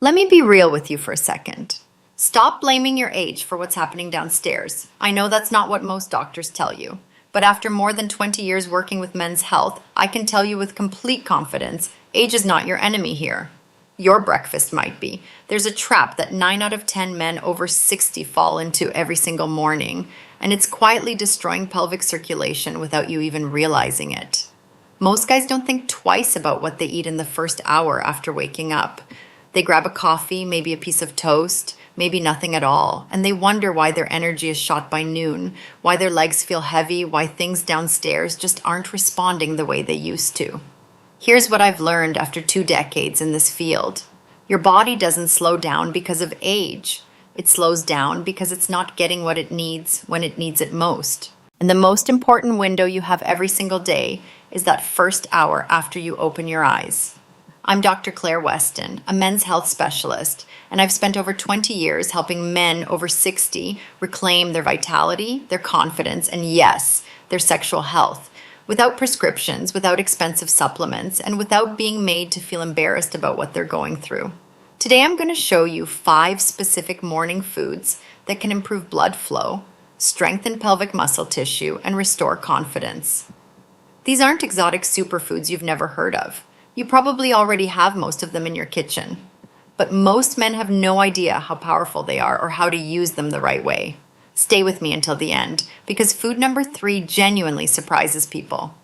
Let me be real with you for a second. Stop blaming your age for what's happening downstairs. I know that's not what most doctors tell you, but after more than 20 years working with men's health, I can tell you with complete confidence, age is not your enemy here. Your breakfast might be. There's a trap that 9 out of 10 men over 60 fall into every single morning, and it's quietly destroying pelvic circulation without you even realizing it. Most guys don't think twice about what they eat in the first hour after waking up. They grab a coffee, maybe a piece of toast, maybe nothing at all, and they wonder why their energy is shot by noon, why their legs feel heavy, why things downstairs just aren't responding the way they used to. Here's what I've learned after 2 decades in this field. Your body doesn't slow down because of age. It slows down because it's not getting what it needs when it needs it most. And the most important window you have every single day is that first hour after you open your eyes. I'm Dr. Claire Weston, a men's health specialist, and I've spent over 20 years helping men over 60 reclaim their vitality, their confidence, and yes, their sexual health, without prescriptions, without expensive supplements, and without being made to feel embarrassed about what they're going through. Today I'm going to show you 5 specific morning foods that can improve blood flow, strengthen pelvic muscle tissue, and restore confidence. These aren't exotic superfoods you've never heard of. You probably already have most of them in your kitchen. But most men have no idea how powerful they are or how to use them the right way. Stay with me until the end, because food number 3 genuinely surprises people.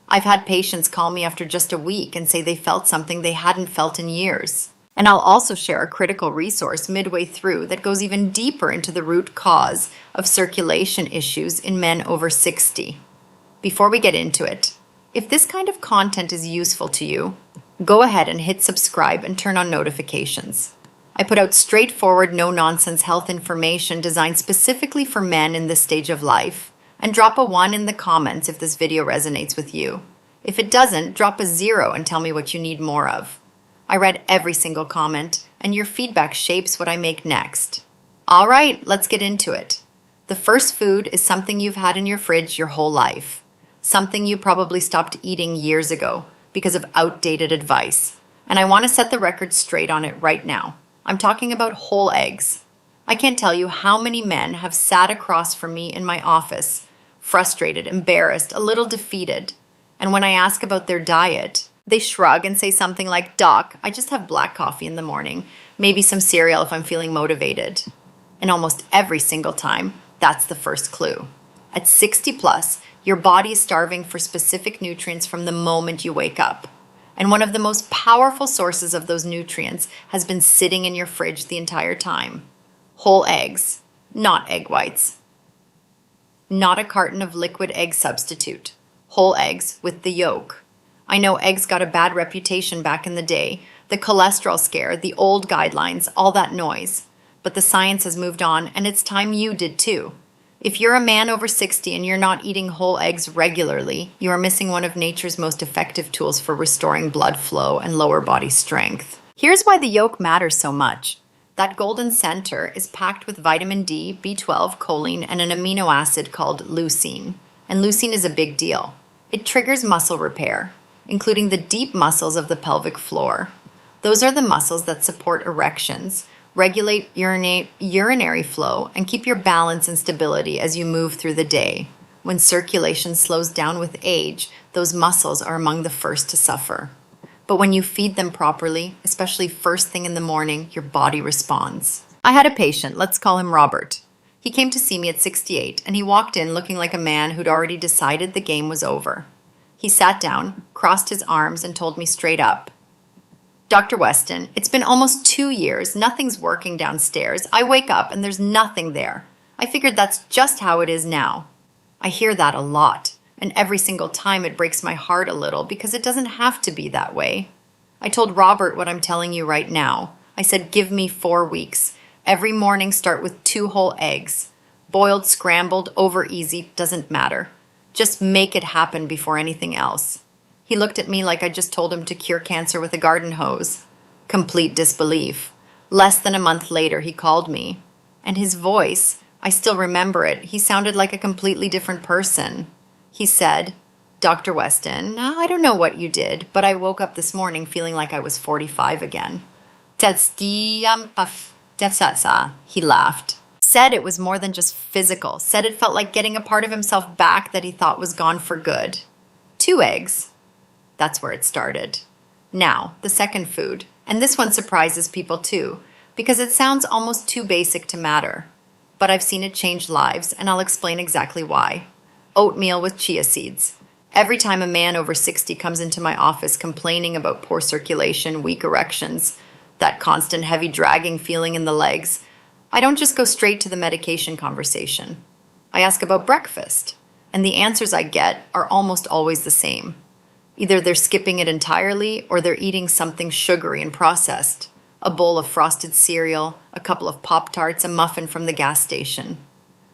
I've had patients call me after just a week and say they felt something they hadn't felt in years. And I'll also share a critical resource midway through that goes even deeper into the root cause of circulation issues in men over 60. Before we get into it, if this kind of content is useful to you, go ahead and hit subscribe and turn on notifications. I put out straightforward, no-nonsense health information designed specifically for men in this stage of life. And drop a 1 in the comments if this video resonates with you. If it doesn't, drop a 0 and tell me what you need more of. I read every single comment, and your feedback shapes what I make next. All right, let's get into it. The first food is something you've had in your fridge your whole life. Something you probably stopped eating years ago because of outdated advice. And I want to set the record straight on it right now. I'm talking about whole eggs. I can't tell you how many men have sat across from me in my office, frustrated, embarrassed, a little defeated. And when I ask about their diet, they shrug and say something like, "Doc, I just have black coffee in the morning, maybe some cereal if I'm feeling motivated." And almost every single time, that's the first clue. At 60 plus, your body is starving for specific nutrients from the moment you wake up. And one of the most powerful sources of those nutrients has been sitting in your fridge the entire time. Whole eggs, not egg whites. Not a carton of liquid egg substitute. Whole eggs with the yolk. I know eggs got a bad reputation back in the day, the cholesterol scare, the old guidelines, all that noise. But the science has moved on, and it's time you did too. If you're a man over 60 and you're not eating whole eggs regularly, you are missing one of nature's most effective tools for restoring blood flow and lower body strength. Here's why the yolk matters so much. That golden center is packed with vitamin D, B12, choline, and an amino acid called leucine. And leucine is a big deal. It triggers muscle repair, including the deep muscles of the pelvic floor. Those are the muscles that support erections, regulate urinary flow, and keep your balance and stability as you move through the day. When circulation slows down with age, those muscles are among the first to suffer. But when you feed them properly, especially first thing in the morning, your body responds. I had a patient, let's call him Robert. He came to see me at 68, and he walked in looking like a man who'd already decided the game was over. He sat down, crossed his arms, and told me straight up, "Dr. Weston, it's been almost 2 years. Nothing's working downstairs. I wake up and there's nothing there. I figured that's just how it is now." I hear that a lot, and every single time it breaks my heart a little because it doesn't have to be that way. I told Robert what I'm telling you right now. I said, give me 4 weeks. Every morning start with 2 whole eggs. Boiled, scrambled, over easy, doesn't matter. Just make it happen before anything else. He looked at me like I just told him to cure cancer with a garden hose. Complete disbelief. Less than a month later, he called me. And his voice, I still remember it, he sounded like a completely different person. He said, "Dr. Weston, I don't know what you did, but I woke up this morning feeling like I was 45 again. He laughed. Said it was more than just physical. Said it felt like getting a part of himself back that he thought was gone for good. 2 eggs. That's where it started. Now, the second food. And this one surprises people too, because it sounds almost too basic to matter. But I've seen it change lives, and I'll explain exactly why. Oatmeal with chia seeds. Every time a man over 60 comes into my office complaining about poor circulation, weak erections, that constant heavy dragging feeling in the legs, I don't just go straight to the medication conversation. I ask about breakfast, and the answers I get are almost always the same. Either they're skipping it entirely or they're eating something sugary and processed. A bowl of frosted cereal, a couple of Pop-Tarts, a muffin from the gas station.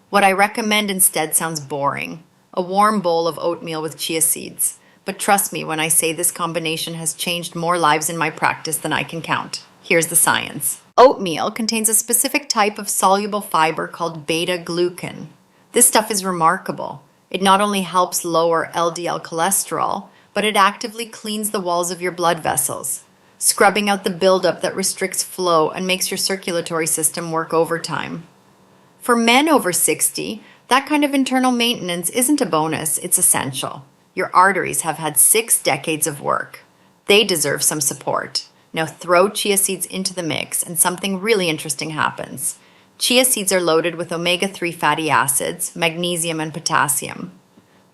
What I recommend instead sounds boring. A warm bowl of oatmeal with chia seeds. But trust me when I say this combination has changed more lives in my practice than I can count. Here's the science. Oatmeal contains a specific type of soluble fiber called beta-glucan. This stuff is remarkable. It not only helps lower LDL cholesterol, but it actively cleans the walls of your blood vessels, scrubbing out the buildup that restricts flow and makes your circulatory system work overtime. For men over 60, that kind of internal maintenance isn't a bonus, it's essential. Your arteries have had 6 decades of work. They deserve some support. Now throw chia seeds into the mix and something really interesting happens. Chia seeds are loaded with omega-3 fatty acids, magnesium and potassium.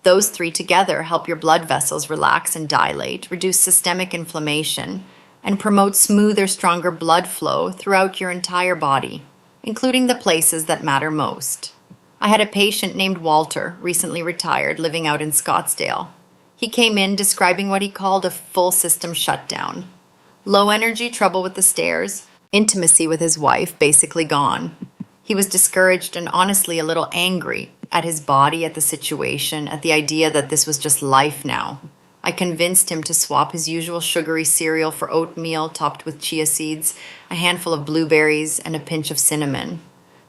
Those 3 together help your blood vessels relax and dilate, reduce systemic inflammation, and promote smoother, stronger blood flow throughout your entire body, including the places that matter most. I had a patient named Walter, recently retired, living out in Scottsdale. He came in describing what he called a full system shutdown. Low energy, trouble with the stairs, intimacy with his wife basically gone. He was discouraged and honestly a little angry at his body, at the situation, at the idea that this was just life now. I convinced him to swap his usual sugary cereal for oatmeal topped with chia seeds, a handful of blueberries, and a pinch of cinnamon.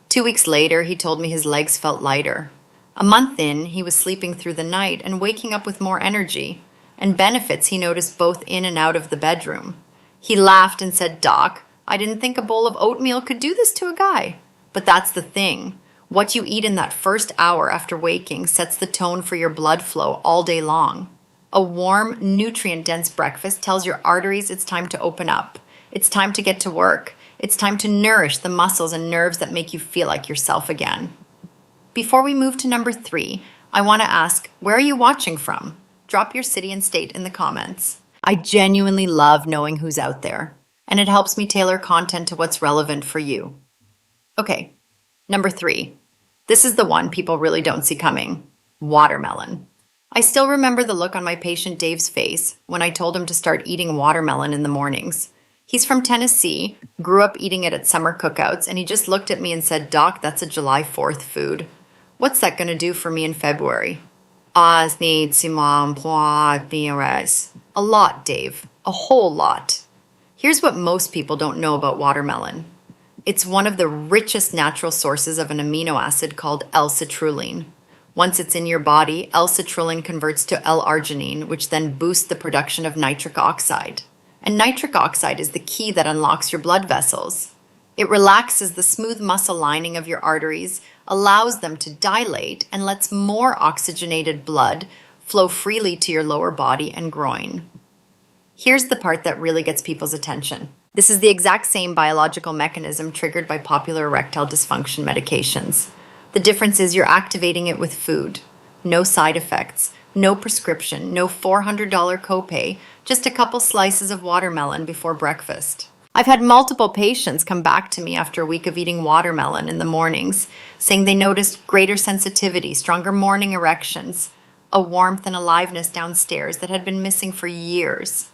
2 weeks later, he told me his legs felt lighter. A month in, he was sleeping through the night and waking up with more energy, and benefits he noticed both in and out of the bedroom. He laughed and said, "Doc, I didn't think a bowl of oatmeal could do this to a guy." But that's the thing. What you eat in that first hour after waking sets the tone for your blood flow all day long. A warm, nutrient-dense breakfast tells your arteries it's time to open up. It's time to get to work. It's time to nourish the muscles and nerves that make you feel like yourself again. Before we move to number 3, I want to ask, where are you watching from? Drop your city and state in the comments. I genuinely love knowing who's out there, and it helps me tailor content to what's relevant for you. Okay, number 3. This is the one people really don't see coming. Watermelon. I still remember the look on my patient Dave's face when I told him to start eating watermelon in the mornings. He's from Tennessee, grew up eating it at summer cookouts, and he just looked at me and said, "Doc, that's a July 4th food. What's that going to do for me in February?" A lot, Dave. A whole lot. Here's what most people don't know about watermelon. It's one of the richest natural sources of an amino acid called L-citrulline. Once it's in your body, L-citrulline converts to L-arginine, which then boosts the production of nitric oxide. And nitric oxide is the key that unlocks your blood vessels. It relaxes the smooth muscle lining of your arteries, allows them to dilate, and lets more oxygenated blood flow freely to your lower body and groin. Here's the part that really gets people's attention. This is the exact same biological mechanism triggered by popular erectile dysfunction medications. The difference is you're activating it with food. No side effects, no prescription, no $400 copay, just a couple slices of watermelon before breakfast. I've had multiple patients come back to me after a week of eating watermelon in the mornings, saying they noticed greater sensitivity, stronger morning erections, a warmth and aliveness downstairs that had been missing for years.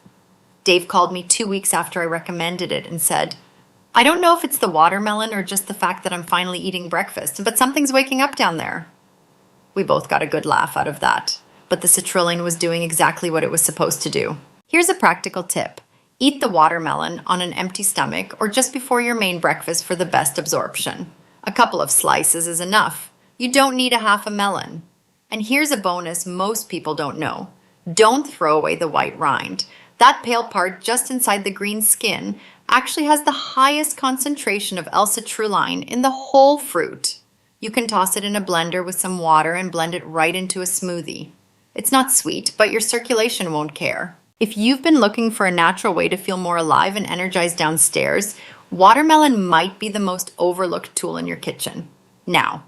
Dave called me 2 weeks after I recommended it and said, "I don't know if it's the watermelon or just the fact that I'm finally eating breakfast, but something's waking up down there." We both got a good laugh out of that, but the citrulline was doing exactly what it was supposed to do. Here's a practical tip. Eat the watermelon on an empty stomach or just before your main breakfast for the best absorption. A couple of slices is enough. You don't need a half a melon. And here's a bonus most people don't know. Don't throw away the white rind. That pale part just inside the green skin, actually has the highest concentration of L-citrulline in the whole fruit. You can toss it in a blender with some water and blend it right into a smoothie. It's not sweet, but your circulation won't care. If you've been looking for a natural way to feel more alive and energized downstairs, watermelon might be the most overlooked tool in your kitchen. Now,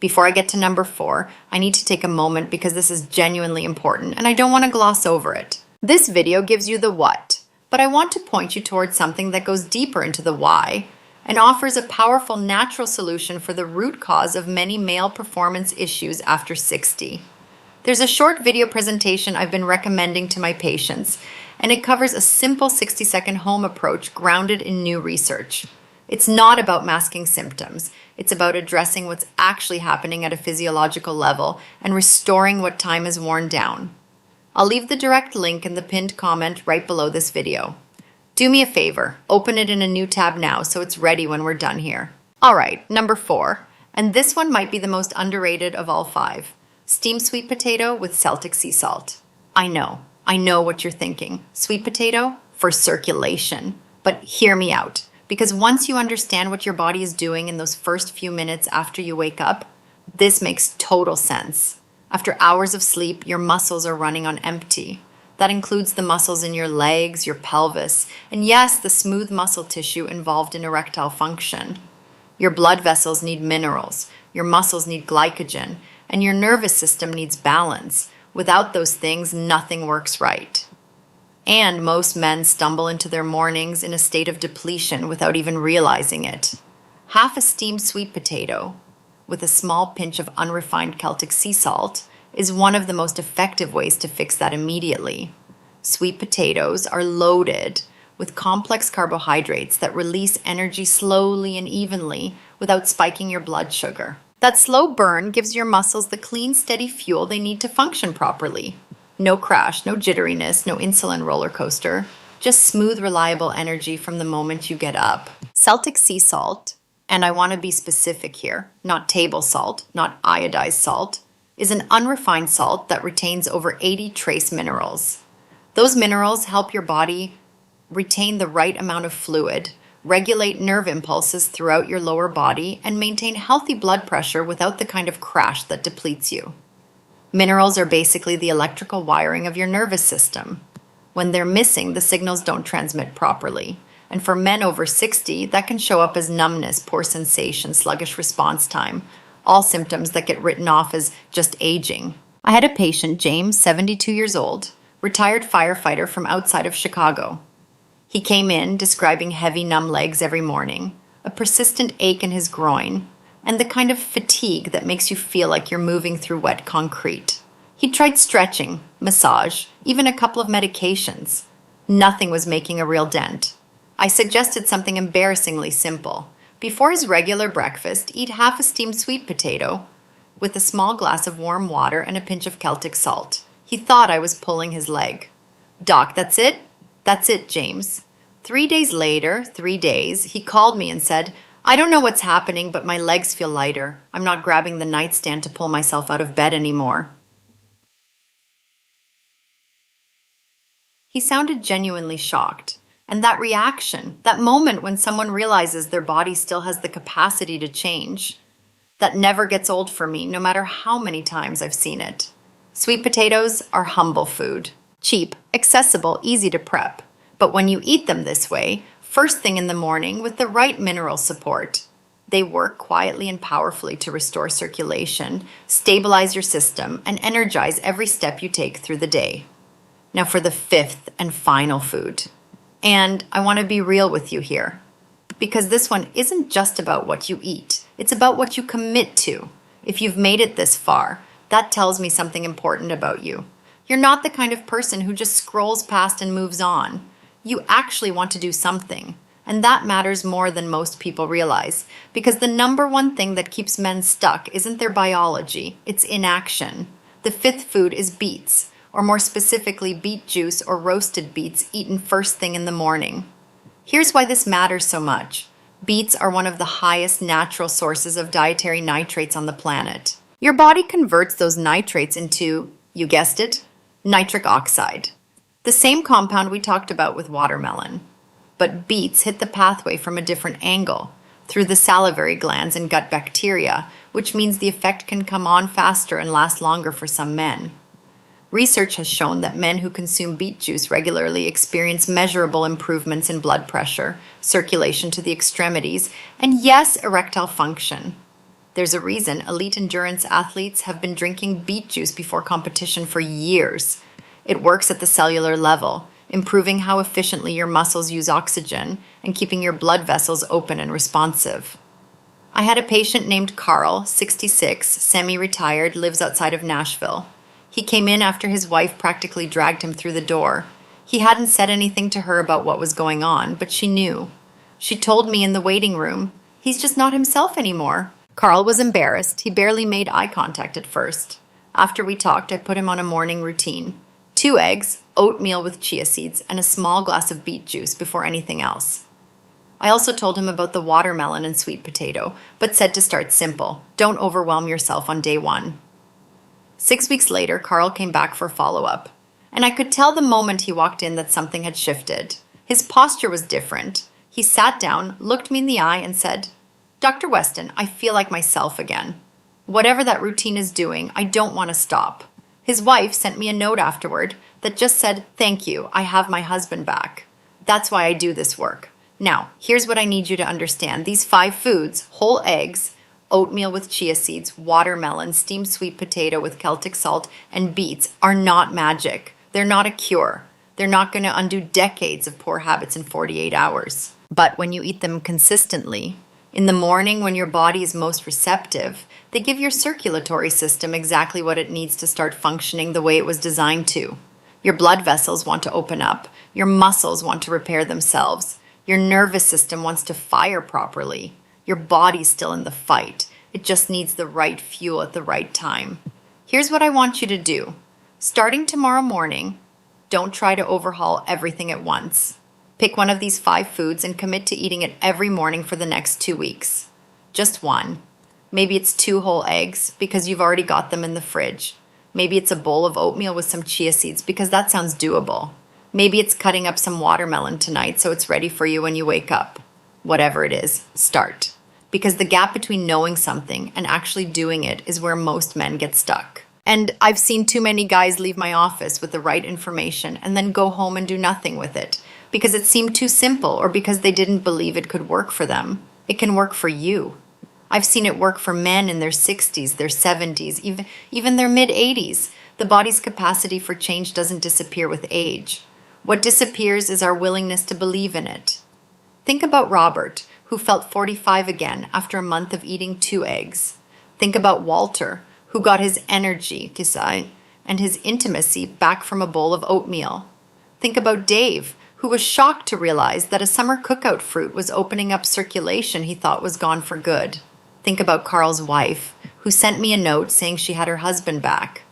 before I get to number 4, I need to take a moment because this is genuinely important and I don't want to gloss over it. This video gives you the what, but I want to point you towards something that goes deeper into the why and offers a powerful natural solution for the root cause of many male performance issues after 60. There's a short video presentation I've been recommending to my patients, and it covers a simple 60-second home approach grounded in new research. It's not about masking symptoms. It's about addressing what's actually happening at a physiological level and restoring what time has worn down. I'll leave the direct link in the pinned comment right below this video. Do me a favor, open it in a new tab now so it's ready when we're done here. All right, number 4, and this one might be the most underrated of all 5. Steamed sweet potato with Celtic sea salt. I know what you're thinking. Sweet potato for circulation. But hear me out. Because once you understand what your body is doing in those first few minutes after you wake up, this makes total sense. After hours of sleep, your muscles are running on empty. That includes the muscles in your legs, your pelvis, and yes, the smooth muscle tissue involved in erectile function. Your blood vessels need minerals, your muscles need glycogen, and your nervous system needs balance. Without those things, nothing works right. And most men stumble into their mornings in a state of depletion without even realizing it. Half a steamed sweet potato, with a small pinch of unrefined Celtic sea salt, is one of the most effective ways to fix that immediately. Sweet potatoes are loaded with complex carbohydrates that release energy slowly and evenly without spiking your blood sugar. That slow burn gives your muscles the clean, steady fuel they need to function properly. No crash, no jitteriness, no insulin roller coaster. Just smooth, reliable energy from the moment you get up. Celtic sea salt, and I want to be specific here, not table salt, not iodized salt, is an unrefined salt that retains over 80 trace minerals. Those minerals help your body retain the right amount of fluid, regulate nerve impulses throughout your lower body, and maintain healthy blood pressure without the kind of crash that depletes you. Minerals are basically the electrical wiring of your nervous system. When they're missing, the signals don't transmit properly. And for men over 60, that can show up as numbness, poor sensation, sluggish response time, all symptoms that get written off as just aging. I had a patient, James, 72 years old, retired firefighter from outside of Chicago. He came in describing heavy, numb legs every morning, a persistent ache in his groin, and the kind of fatigue that makes you feel like you're moving through wet concrete. He tried stretching, massage, even a couple of medications. Nothing was making a real dent. I suggested something embarrassingly simple. Before his regular breakfast, eat half a steamed sweet potato with a small glass of warm water and a pinch of Celtic salt. He thought I was pulling his leg. Doc, that's it? That's it, James. 3 days later, he called me and said, I don't know what's happening, but my legs feel lighter. I'm not grabbing the nightstand to pull myself out of bed anymore. He sounded genuinely shocked. And that reaction, that moment when someone realizes their body still has the capacity to change, that never gets old for me, no matter how many times I've seen it. Sweet potatoes are humble food. Cheap, accessible, easy to prep. But when you eat them this way, first thing in the morning with the right mineral support, they work quietly and powerfully to restore circulation, stabilize your system, and energize every step you take through the day. Now for the 5th and final food. And I want to be real with you here, because this one isn't just about what you eat. It's about what you commit to. If you've made it this far, that tells me something important about you. You're not the kind of person who just scrolls past and moves on. You actually want to do something. And that matters more than most people realize, because the number one thing that keeps men stuck isn't their biology, it's inaction. The 5th food is beets, or more specifically beet juice or roasted beets eaten first thing in the morning. Here's why this matters so much. Beets are one of the highest natural sources of dietary nitrates on the planet. Your body converts those nitrates into, you guessed it, nitric oxide. The same compound we talked about with watermelon. but beets hit the pathway from a different angle, through the salivary glands and gut bacteria, which means the effect can come on faster and last longer for some men. Research has shown that men who consume beet juice regularly experience measurable improvements in blood pressure, circulation to the extremities, and yes, erectile function. There's a reason elite endurance athletes have been drinking beet juice before competition for years. It works at the cellular level, improving how efficiently your muscles use oxygen and keeping your blood vessels open and responsive. I had a patient named Carl, 66, semi-retired, lives outside of Nashville. He came in after his wife practically dragged him through the door. He hadn't said anything to her about what was going on, but she knew. She told me in the waiting room, "He's just not himself anymore." Carl was embarrassed. He barely made eye contact at first. After we talked, I put him on a morning routine. 2 eggs, oatmeal with chia seeds, and a small glass of beet juice before anything else. I also told him about the watermelon and sweet potato, but said to start simple. Don't overwhelm yourself on day 1. 6 weeks later, Carl came back for follow-up, and I could tell the moment he walked in that something had shifted. His posture was different. He sat down, looked me in the eye, and said, "Dr. Weston, I feel like myself again. Whatever that routine is doing, I don't want to stop." His wife sent me a note afterward that just said, "Thank you, I have my husband back. That's why I do this work." Now, here's what I need you to understand. These 5 foods, whole eggs, oatmeal with chia seeds, watermelon, steamed sweet potato with Celtic salt, and beets, are not magic. They're not a cure. They're not going to undo decades of poor habits in 48 hours. But when you eat them consistently, in the morning when your body is most receptive, they give your circulatory system exactly what it needs to start functioning the way it was designed to. Your blood vessels want to open up. Your muscles want to repair themselves. Your nervous system wants to fire properly. Your body's still in the fight. It just needs the right fuel at the right time. Here's what I want you to do. Starting tomorrow morning, don't try to overhaul everything at once. Pick one of these 5 foods and commit to eating it every morning for the next 2 weeks. Just one. Maybe it's 2 whole eggs because you've already got them in the fridge. Maybe it's a bowl of oatmeal with some chia seeds because that sounds doable. Maybe it's cutting up some watermelon tonight so it's ready for you when you wake up. Whatever it is, start. Because the gap between knowing something and actually doing it is where most men get stuck. And I've seen too many guys leave my office with the right information and then go home and do nothing with it because it seemed too simple or because they didn't believe it could work for them. It can work for you. I've seen it work for men in their 60s, their 70s, even their mid-80s. The body's capacity for change doesn't disappear with age. What disappears is our willingness to believe in it. Think about Robert, who felt 45 again after a month of eating 2 eggs. Think about Walter, who got his energy, and his intimacy back from a bowl of oatmeal. Think about Dave, who was shocked to realize that a summer cookout fruit was opening up circulation he thought was gone for good. Think about Carl's wife, who sent me a note saying she had her husband back.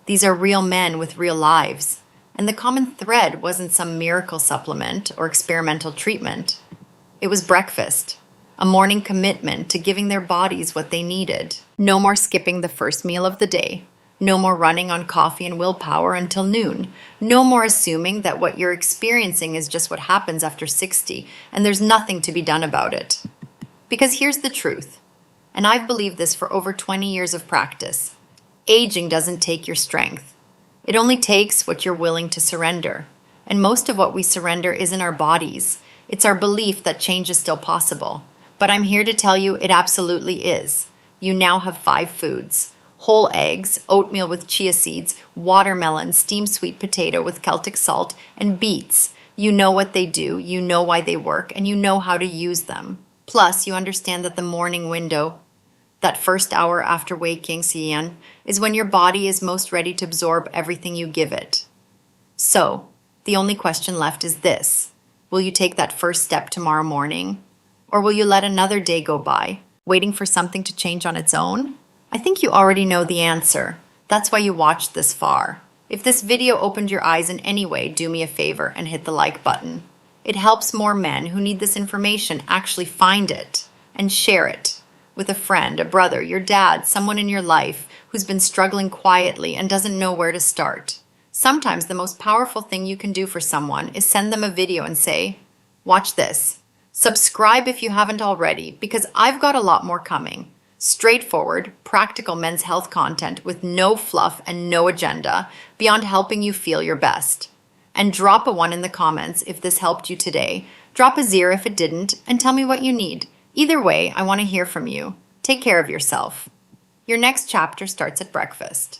These are real men with real lives. And the common thread wasn't some miracle supplement or experimental treatment. It was breakfast, a morning commitment to giving their bodies what they needed. No more skipping the first meal of the day. No more running on coffee and willpower until noon. No more assuming that what you're experiencing is just what happens after 60 and there's nothing to be done about it. Because here's the truth, and I've believed this for over 20 years of practice. Aging doesn't take your strength. It only takes what you're willing to surrender. And most of what we surrender isn't our bodies. It's our belief that change is still possible. But I'm here to tell you it absolutely is. You now have 5 foods. Whole eggs, oatmeal with chia seeds, watermelon, steamed sweet potato with Celtic salt, and beets. You know what they do, you know why they work, and you know how to use them. Plus, you understand that the morning window, that first hour after waking, is when your body is most ready to absorb everything you give it. So, the only question left is this. Will you take that first step tomorrow morning? Or will you let another day go by, waiting for something to change on its own? I think you already know the answer. That's why you watched this far. If this video opened your eyes in any way, do me a favor and hit the like button. It helps more men who need this information actually find it and share it with a friend, a brother, your dad, someone in your life who's been struggling quietly and doesn't know where to start. Sometimes the most powerful thing you can do for someone is send them a video and say, Watch this. Subscribe if you haven't already, because I've got a lot more coming. Straightforward, practical men's health content with no fluff and no agenda beyond helping you feel your best. And drop a 1 in the comments if this helped you today. Drop a 0 if it didn't, and tell me what you need. Either way, I want to hear from you. Take care of yourself. Your next chapter starts at breakfast.